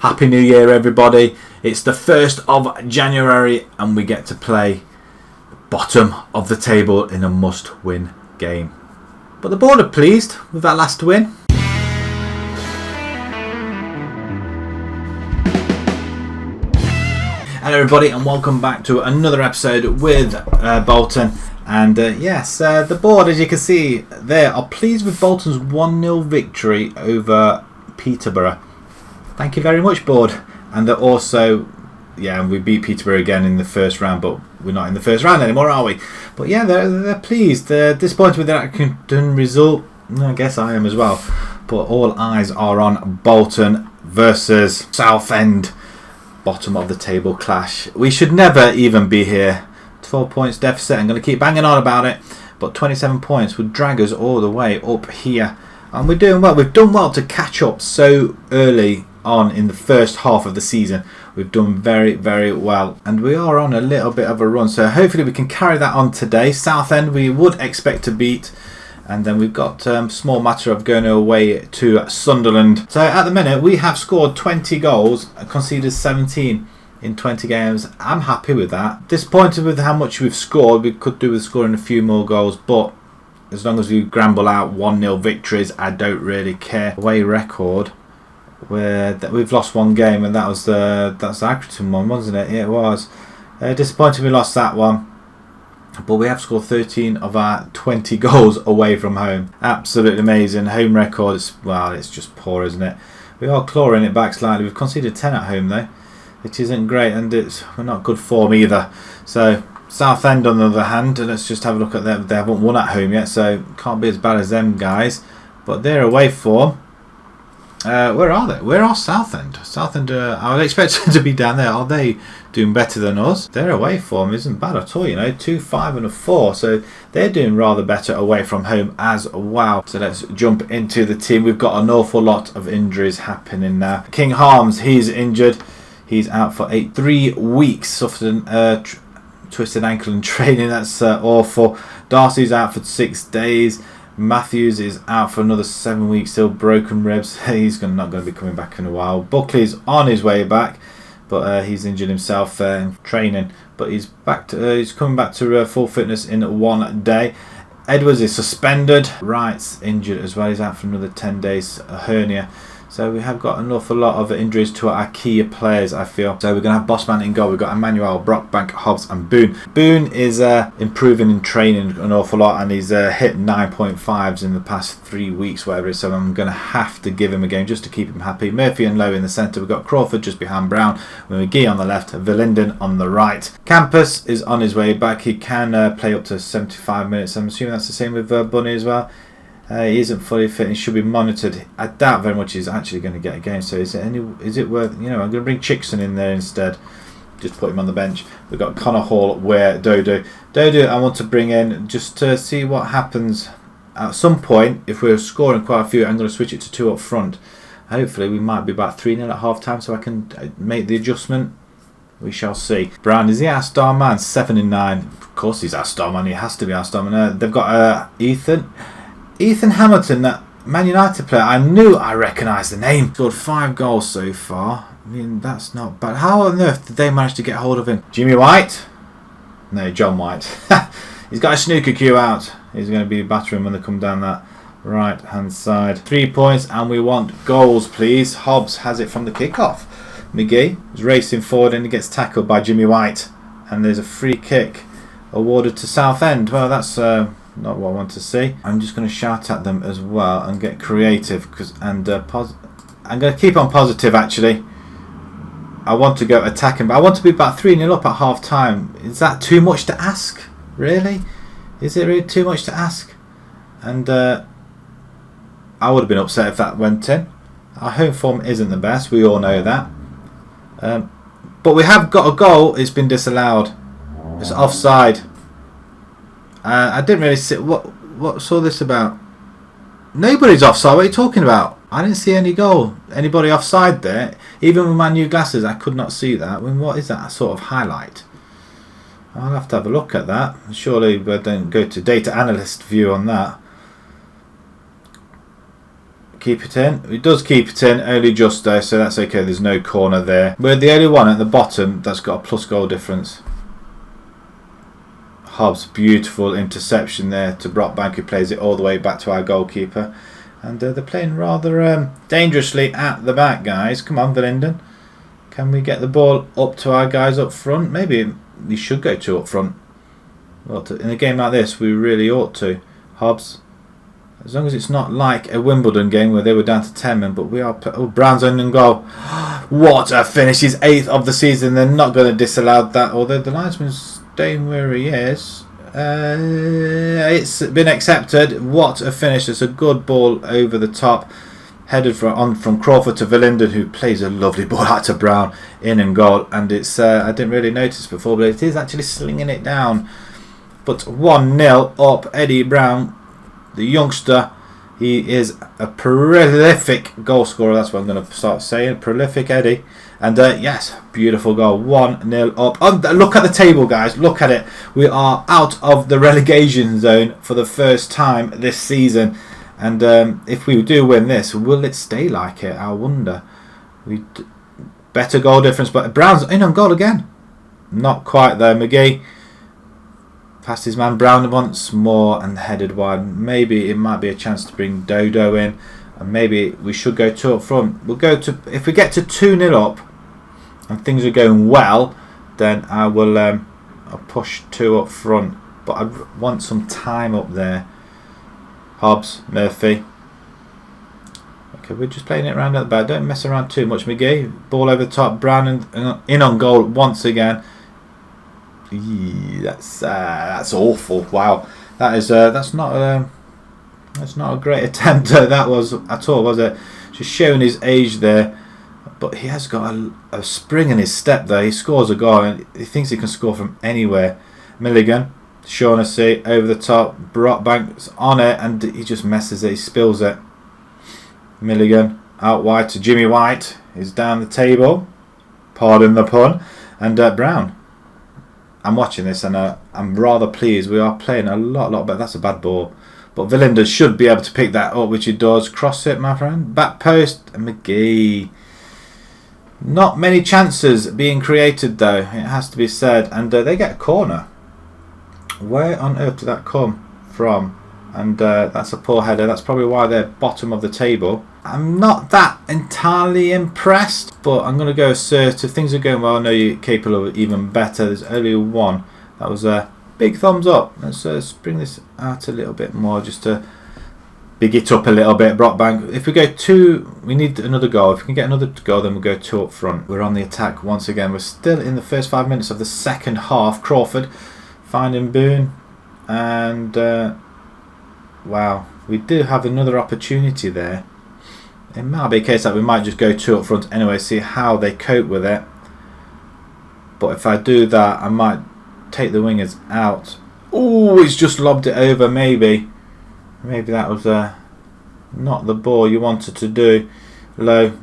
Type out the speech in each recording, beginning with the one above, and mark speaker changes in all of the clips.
Speaker 1: Happy New Year, everybody. It's the 1st of January and we get to play bottom of the table in a must-win game. But the board are pleased with that last win. Hello everybody and welcome back to another episode with Bolton. And yes, the board, as you can see there, are pleased with Bolton's 1-0 victory over Peterborough. Thank you very much, board. And they're also, yeah, we beat Peterborough again in the first round, but we're not in the first round anymore, are we? But yeah, they're pleased. They're disappointed with the Accrington result. I guess I am as well. But all eyes are on Bolton versus Southend. Bottom of the table clash. We should never even be here. 12 points deficit. I'm going to keep banging on about it. But 27 points would drag us all the way up here. And we're doing well. We've done well to catch up so early on in the first half of the season. We've done very, very well. And we are on a little bit of a run. So hopefully we can carry that on today. Southend we would expect to beat. And then we've got a small matter of going away to Sunderland. So at the minute we have scored 20 goals, conceded 17 in 20 games. I'm happy with that. Disappointed with how much we've scored. We could do with scoring a few more goals, but as long as we grumble out 1-0 victories, I don't really care. Away record, where we've lost one game, and that's the Accrington one, wasn't it? Yeah, it was. Disappointed we lost that one. But we have scored 13 of our 20 goals away from home. Absolutely amazing. Home record, it's just poor, isn't it? We are clawing it back slightly. We've conceded 10 at home though, which isn't great, and we're not good form either. So Southend on the other hand, let's just have a look at them. They haven't won at home yet, so can't be as bad as them guys. But they're away form. Where are they? Where are Southend? Southend, I would expect them to be down there. Are they doing better than us? Their away form isn't bad at all, you know. 2, 5 and a 4. So they're doing rather better away from home as well. So let's jump into the team. We've got an awful lot of injuries happening now. King Harms, he's injured. He's out for 3 weeks. Suffered a twisted ankle in training. That's awful. Darcy's out for 6 days. Matthews is out for another 7 weeks, still broken ribs. He's not going to be coming back in a while. Buckley's on his way back, but he's injured himself in training. But he's back. He's coming back to full fitness in 1 day. Edwards is suspended. Wright's injured as well. He's out for another 10 days. A hernia. So we have got an awful lot of injuries to our key players, I feel. So we're going to have Bossman in goal. We've got Emmanuel, Brockbank, Hobbs and Boone. Boone is improving in training an awful lot, and he's hit 9.5s in the past 3 weeks, whatever it is. So I'm going to have to give him a game just to keep him happy. Murphy and Lowe in the centre. We've got Crawford just behind Brown. McGee on the left, Verlinden on the right. Campus is on his way back. He can play up to 75 minutes. I'm assuming that's the same with Bunny as well. He isn't fully fit and should be monitored. I doubt very much he's actually going to get a game. So is it worth? You know, I'm going to bring Chickson in there instead. Just put him on the bench. We've got Connor Hall, Ware, Dodo. Dodo, I want to bring in just to see what happens at some point. If we're scoring quite a few, I'm going to switch it to 2 up front. Hopefully, we might be about 3-0 at half time, so I can make the adjustment. We shall see. Brown, is he our star man? 7 in 9. Of course, he's our star man. He has to be our star man. They've got Ethan Hamilton, that Man United player. I knew I recognised the name. Scored 5 goals so far. I mean, that's not bad. How on earth did they manage to get hold of him? Jimmy White? No, John White. He's got a snooker cue out. He's going to be battering when they come down that right hand side. 3 points and we want goals, please. Hobbs has it from the kickoff. McGee is racing forward and he gets tackled by Jimmy White. And there's a free kick awarded to Southend. Well, that's not what I want to see. I'm just going to shout at them as well and get creative, I'm going to keep on positive actually. I want to go attacking, but I want to be about 3-0 up at half time. Is that too much to ask? Really? Is it really too much to ask? And I would have been upset if that went in. Our home form isn't the best, we all know that. But we have got a goal. It's been disallowed. It's offside. I didn't really see what's all this about. Nobody's offside. What are you talking about? I didn't see any goal. Anybody offside there? Even with my new glasses, I could not see that. I mean, what is that sort of highlight? I'll have to have a look at that. Surely we don't go to data analyst view on that. keep it in. It does keep it in, only just there, so that's okay. There's no corner there. We're the only one at the bottom that's got a plus goal difference. Hobbs, beautiful interception there to Brockbank, who plays it all the way back to our goalkeeper. And they're playing rather dangerously at the back, guys. Come on, Verlinden. Can we get the ball up to our guys up front? Maybe we should go 2 up front. Well, in a game like this, we really ought to. Hobbs. As long as it's not like a Wimbledon game where they were down to 10 men, but we are... Oh, Brown's in goal. What a finish. He's 8th of the season. They're not going to disallow that, although the linesman's staying where he is. It's been accepted. What a finish. It's a good ball over the top. Headed from Crawford to Verlinden, who plays a lovely ball out to Brown. In and goal. And it's... I didn't really notice before, but it is actually slinging it down. But 1-0 up. Eddie Brown, the youngster, he is a prolific goal scorer. That's what I'm going to start saying. Prolific Eddie. And yes, beautiful goal. 1-0 up. Oh, look at the table, guys. Look at it. We are out of the relegation zone for the first time this season. And if we do win this, will it stay like it? I wonder. Better goal difference, but Brown's in on goal again. Not quite there. McGee past his man Brown once more and headed wide. Maybe it might be a chance to bring Dodo in, and maybe we should go 2 up front. We'll go to, if we get to 2-0 up and things are going well, then I will I'll push 2 up front. But I want some time up there. Hobbs, Murphy. Okay, we're just playing it around at the back. Don't mess around too much, McGee. Ball over the top. Brown in on goal once again. That's awful. Wow, that is that's not a great attempt. That was at all, was it? Just showing his age there, but he has got a spring in his step there. He scores a goal and he thinks he can score from anywhere. Milligan, Shaughnessy over the top. Brockbank's on it and he just messes it. He spills it. Milligan out wide to Jimmy White. He's down the table. Pardon the pun. And Brown. I'm watching this and I'm rather pleased. We are playing a lot better. That's a bad ball. But Verlinden should be able to pick that up, which he does. Cross it, my friend. Back post. And McGee. Not many chances being created, though. It has to be said. And they get a corner. Where on earth did that come from? And that's a poor header. That's probably why they're bottom of the table. I'm not that entirely impressed, but I'm going to go assertive. Things are going well. I know you're capable of even better. There's only one. That was a big thumbs up. Let's bring this out a little bit more just to big it up a little bit. Brockbank. If we go 2, we need another goal. If we can get another goal, then we'll go 2 up front. We're on the attack once again. We're still in the first 5 minutes of the second half. Crawford finding Boone. And wow, we do have another opportunity there. It might be a case that we might just go 2 up front anyway, see how they cope with it. But if I do that, I might take the wingers out. Oh, he's just lobbed it over, maybe. Maybe that was not the ball you wanted to do. Low.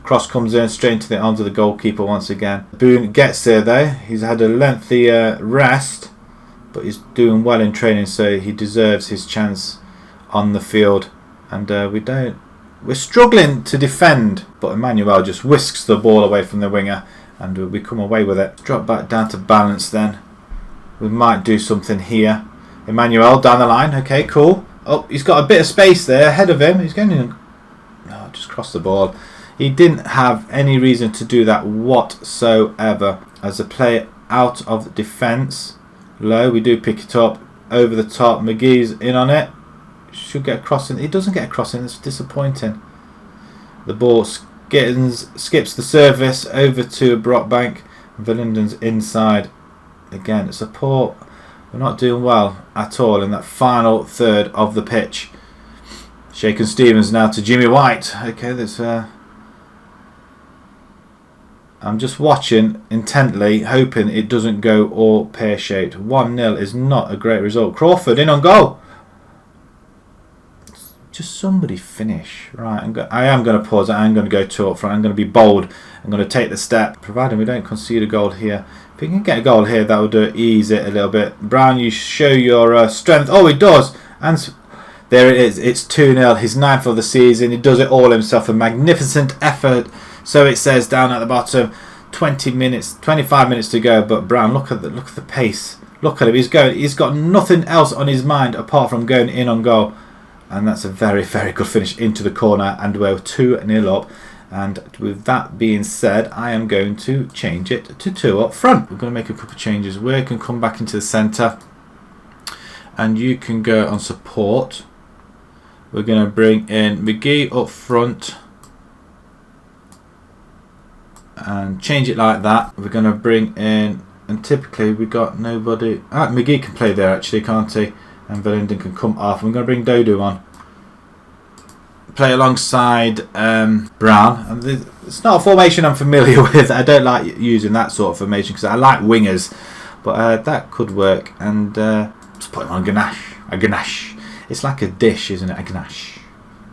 Speaker 1: Cross comes in straight into the arms of the goalkeeper once again. Boone gets there though. He's had a lengthy rest, but he's doing well in training, so he deserves his chance on the field. And we're struggling to defend, but Emmanuel just whisks the ball away from the winger and we come away with it. Drop back down to balance then. We might do something here. Emmanuel down the line. Okay, cool. Oh, he's got a bit of space there ahead of him. He's going to just cross the ball. He didn't have any reason to do that whatsoever. As a play out of defence. Low, we do pick it up. Over the top. McGee's in on it. Should get a crossing. He doesn't get a crossing. It's disappointing. The ball skips the surface over to Brockbank. Verlinden's inside. Again, it's a poor... We're not doing well at all in that final third of the pitch. Shaken Stevens now to Jimmy White. Okay, there's... I'm just watching intently, hoping it doesn't go all pear-shaped. 1-0 is not a great result. Crawford in on goal. Just somebody finish. Right, I am going to pause. I am going to go 2 up front. I'm going to be bold. I'm going to take the step. Providing we don't concede a goal here. If we can get a goal here, that will ease it a little bit. Brown, you show your strength. Oh, it does. And There it is. It's 2-0. His 9th of the season. He does it all himself. A magnificent effort. So it says down at the bottom. 25 minutes to go. But Brown, look at the pace. Look at him. He's got nothing else on his mind apart from going in on goal. And that's a very, very good finish into the corner. And we're 2-0 up. And with that being said, I am going to change it to 2 up front. We're going to make a couple of changes. We can come back into the centre. And you can go on support. We're going to bring in McGee up front. And change it like that. We're going to bring in... And typically we got nobody... McGee can play there actually, can't he? And Verlinden can come off. I'm going to bring Dodo on. Play alongside Brown. And it's not a formation I'm familiar with. I don't like using that sort of formation because I like wingers. But that could work. And let's put him on ganache. A ganache. It's like a dish, isn't it? A ganache.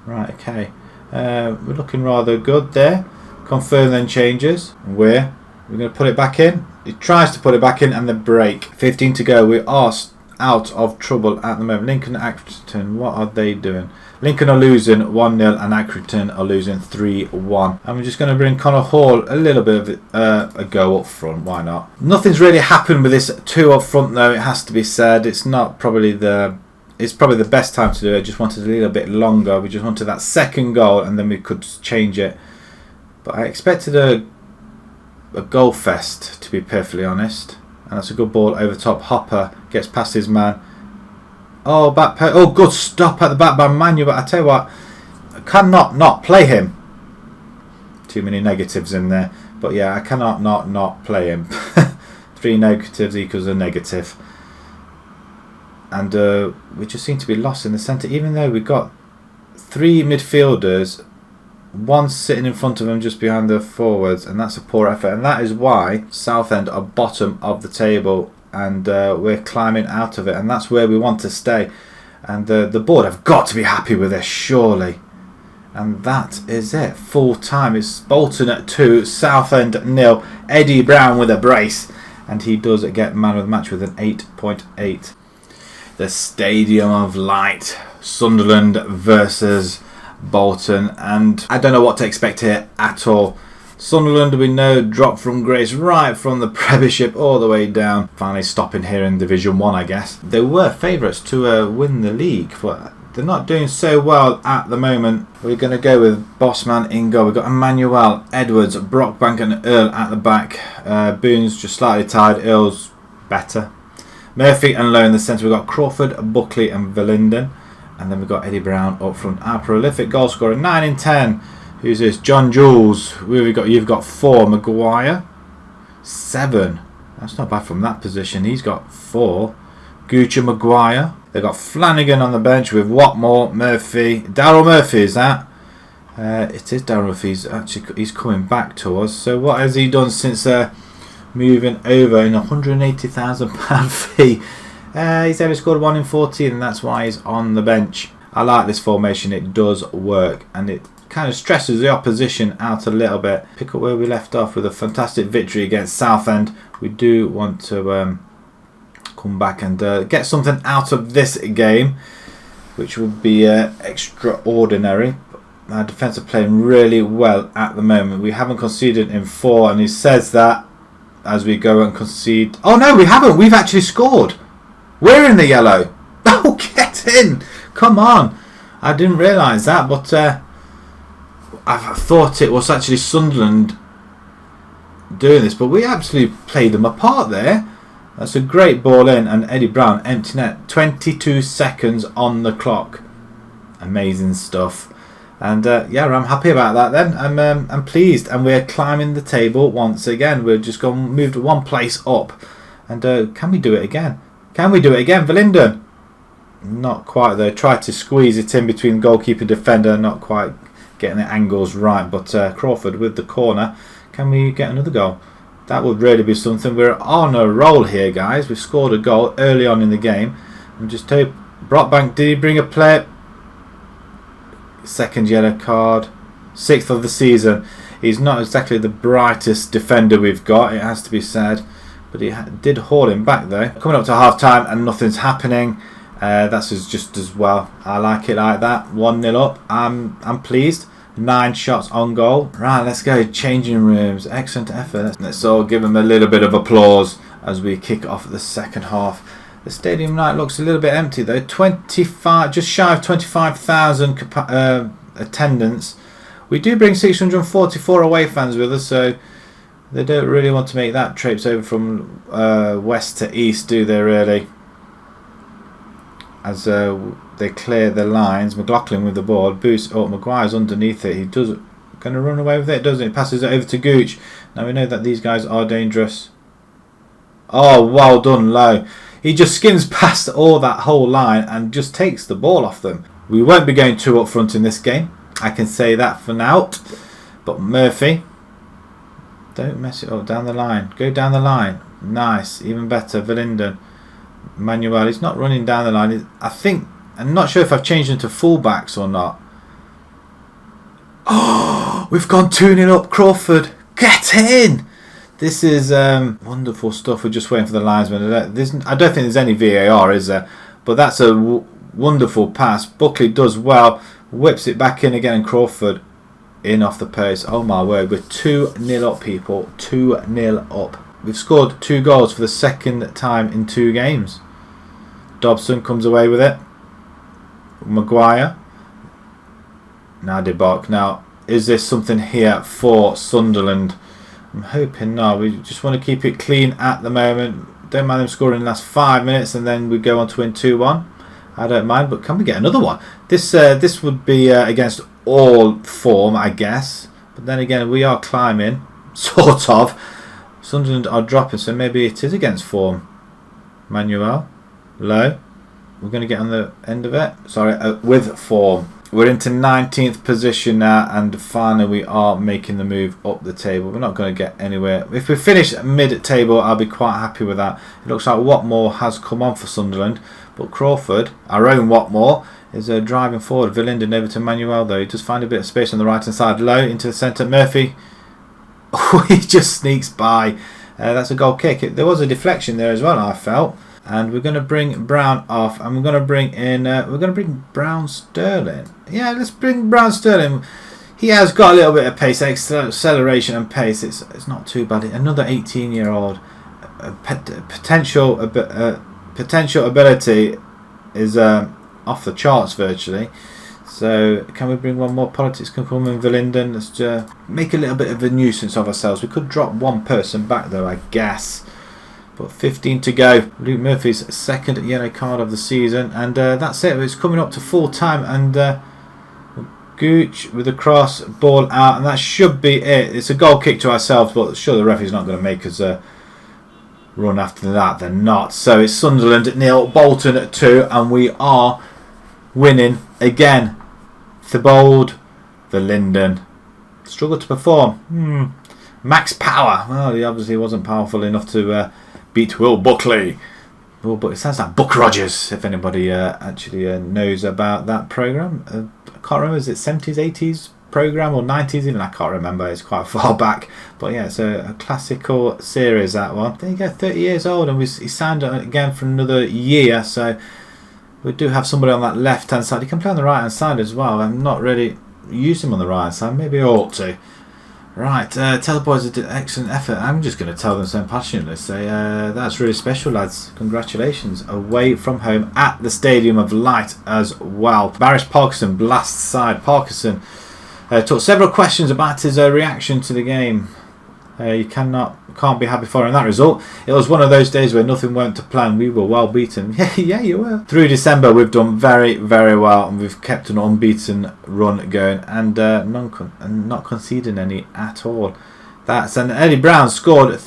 Speaker 1: Right, okay. We're looking rather good there. Confirm then changes. We're going to put it back in. He tries to put it back in and then break. 15 to go. We are out of trouble at the moment. Lincoln Accrington, what are they doing? Lincoln are losing 1-0 and Accrington are losing 3-1. And we're just going to bring Connor Hall a little bit of a go up front. Why not? Nothing's really happened with this 2 up front though. It has to be said. It's probably the best time to do it. Just wanted a little bit longer. We just wanted that second goal and then we could change it. But I expected a goal fest, to be perfectly honest. And that's a good ball over the top. Hopper gets past his man. Oh, good stop at the back by Manu. But I tell you what, I cannot not play him. Too many negatives in there. But yeah, I cannot not play him. 3 negatives equals a negative. And we just seem to be lost in the centre. Even though we've got 3 midfielders, 1 sitting in front of them just behind the forwards, and that's a poor effort. And that is why Southend are bottom of the table. And we're climbing out of it, and that's where we want to stay. And the board have got to be happy with this, surely. And that is it. Full time. It's Bolton at 2, Southend 0. Eddie Brown with a brace, and he does get man of the match with an 8.8. The Stadium of Light, Sunderland versus Bolton, and I don't know what to expect here at all. Sunderland, we know, dropped from grace right from the Premiership all the way down. Finally stopping here in Division 1, I guess. They were favourites to win the league, but they're not doing so well at the moment. We're going to go with Bossman in goal. We've got Emmanuel, Edwards, Brockbank and Earl at the back. Boone's just slightly tired. Earl's better. Murphy and Lowe in the centre. We've got Crawford, Buckley and Verlinden. And then we've got Eddie Brown up front. Our prolific goal scorer, 9 in 10. Who's this? John Jules. Who have we got? You've got 4. Maguire, 7. That's not bad from that position. He's got 4. Gucci Maguire. They've got Flanagan on the bench with Watmore, Murphy. Daryl Murphy, is that? It is Daryl Murphy. He's coming back to us. So what has he done since moving over in a £180,000 fee? He's only scored 1 in 14, and that's why he's on the bench. I like this formation. It does work, and it kind of stresses the opposition out a little bit. Pick up where we left off with a fantastic victory against Southend. We do want to come back and get something out of this game, which would be extraordinary. Our defence are playing really well at the moment. We haven't conceded in 4, and he says that as we go and concede. Oh no, we haven't. We've actually scored. We're in the yellow. Oh, get in. Come on. I didn't realise that, but I thought it was actually Sunderland doing this, but we absolutely played them apart there. That's a great ball in, and Eddie Brown, empty net, 22 seconds on the clock. Amazing stuff. And yeah, I'm happy about that then. I'm pleased, and we're climbing the table once again. We're just moved 1 place up. And can we do it again? Can we do it again? Verlinden? Not quite though. Tried to squeeze it in between goalkeeper and defender, not quite getting the angles right, but Crawford with the corner. Can we get another goal? That would really be something. We're on a roll here, guys. We've scored a goal early on in the game. I'm just telling you, Brockbank, did he bring a player? 2nd yellow card. 6th of the season. He's not exactly the brightest defender we've got, it has to be said. But he did haul him back though. Coming up to half time and nothing's happening. That's just as well. I like it like that. 1-0 up. I'm pleased. 9 shots on goal. Right, let's go. Changing rooms. Excellent effort. Let's all give them a little bit of applause as we kick off the second half. The stadium night looks a little bit empty though. 25, just shy of 25,000 attendance. We do bring 644 away fans with us, so they don't really want to make that traipse over from west to east, do they really? As they clear the lines, McLaughlin with the ball, boosts up, Maguire's underneath it. He does going to run away with it, doesn't he? Passes it over to Gooch. Now we know that these guys are dangerous. Oh, well done, Lowe. He just skims past all that whole line and just takes the ball off them. We won't be going 2 up front in this game. I can say that for now. But Murphy, don't mess it up down the line. Go down the line. Nice. Even better. Verlinden. Manuel. He's not running down the line. I'm not sure if I've changed into fullbacks or not. Oh, we've gone 2-0 up. Crawford. Get in. This is wonderful stuff. We're just waiting for the linesman. I don't think there's any VAR, is there? But that's a wonderful pass. Buckley does well. Whips it back in again, and Crawford in off the post. Oh my word, we're 2-0 up, people. 2-0 up. We've scored 2 goals for the second time in 2 games. Dobson comes away with it. Maguire. Now Debok. Now, is there something here for Sunderland? I'm hoping no. We just want to keep it clean at the moment. Don't mind them scoring in the last 5 minutes and then we go on to win 2-1. I don't mind, but can we get another one? This would be against all form, I guess. But then again, we are climbing, sort of. Sunderland are dropping, so maybe it is against form. Manuel, Low. We're going to get on the end of it. Sorry, with form. We're into 19th position now, and finally we are making the move up the table. We're not going to get anywhere. If we finish mid-table, I'll be quite happy with that. It looks like Watmore has come on for Sunderland, but Crawford, our own Watmore, is driving forward. Verlinden over to Manuel, though. He does find a bit of space on the right-hand side. Low into the centre. Murphy. Oh, he just sneaks by. That's a goal kick. There was a deflection there as well, I felt. And we're going to bring Brown off, and we're going to bring in. We're going to bring Brown Sterling. Yeah, let's bring Brown Sterling. He has got a little bit of pace, acceleration and pace. It's not too bad. Another 18-year-old. Potential ability is off the charts virtually. So can we bring one more? Politics can come in. Verlinden. Let's make a little bit of a nuisance of ourselves. We could drop one person back though, I guess. But 15 to go. Luke Murphy's second yellow card of the season, and that's it. It's coming up to full time, and Gooch with a cross, ball out, and that should be it. It's a goal kick to ourselves, but sure the referee's not going to make us run after that. They're not. So it's Sunderland at 0, Bolton at 2, and we are winning again. Thibault, Verlinden struggled to perform. Max Power. Well, he obviously wasn't powerful enough to beat Will Buckley. It sounds like Buck Rogers, if anybody actually knows about that programme. I can't remember, is it 70s, 80s programme or 90s even? I can't remember, it's quite far back. But yeah, it's a classical series, that one. There you go, 30 years old, and he signed again for another year, so we do have somebody on that left hand side. He can play on the right hand side as well. I'm not really used him on the right hand side, maybe I ought to. Right, tell the boys did excellent effort. I'm just going to tell them so passionately. Say, that's really special, lads. Congratulations. Away from home at the Stadium of Light as well. Barris Parkinson, blast side. Parkinson took several questions about his reaction to the game. You can't be happy for that result. It was one of those days where nothing went to plan. We were well beaten. Yeah, you were. Through December, we've done very, very well, and we've kept an unbeaten run going, and not conceding any at all. And Eddie Brown scored.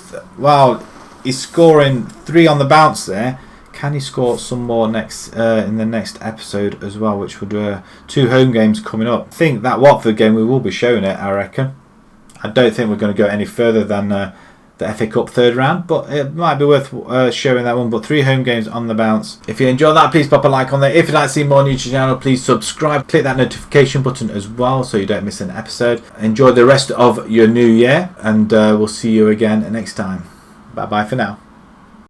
Speaker 1: He's scoring 3 on the bounce there. Can he score some more next in the next episode as well? Which would 2 home games coming up. I think that Watford game we will be showing it. I reckon. I don't think we're going to go any further than the FA Cup 3rd round, but it might be worth showing that one. But 3 home games on the bounce. If you enjoyed that, please pop a like on there. If you'd like to see more on YouTube channel, please subscribe. Click that notification button as well so you don't miss an episode. Enjoy the rest of your new year, and we'll see you again next time. Bye bye for now.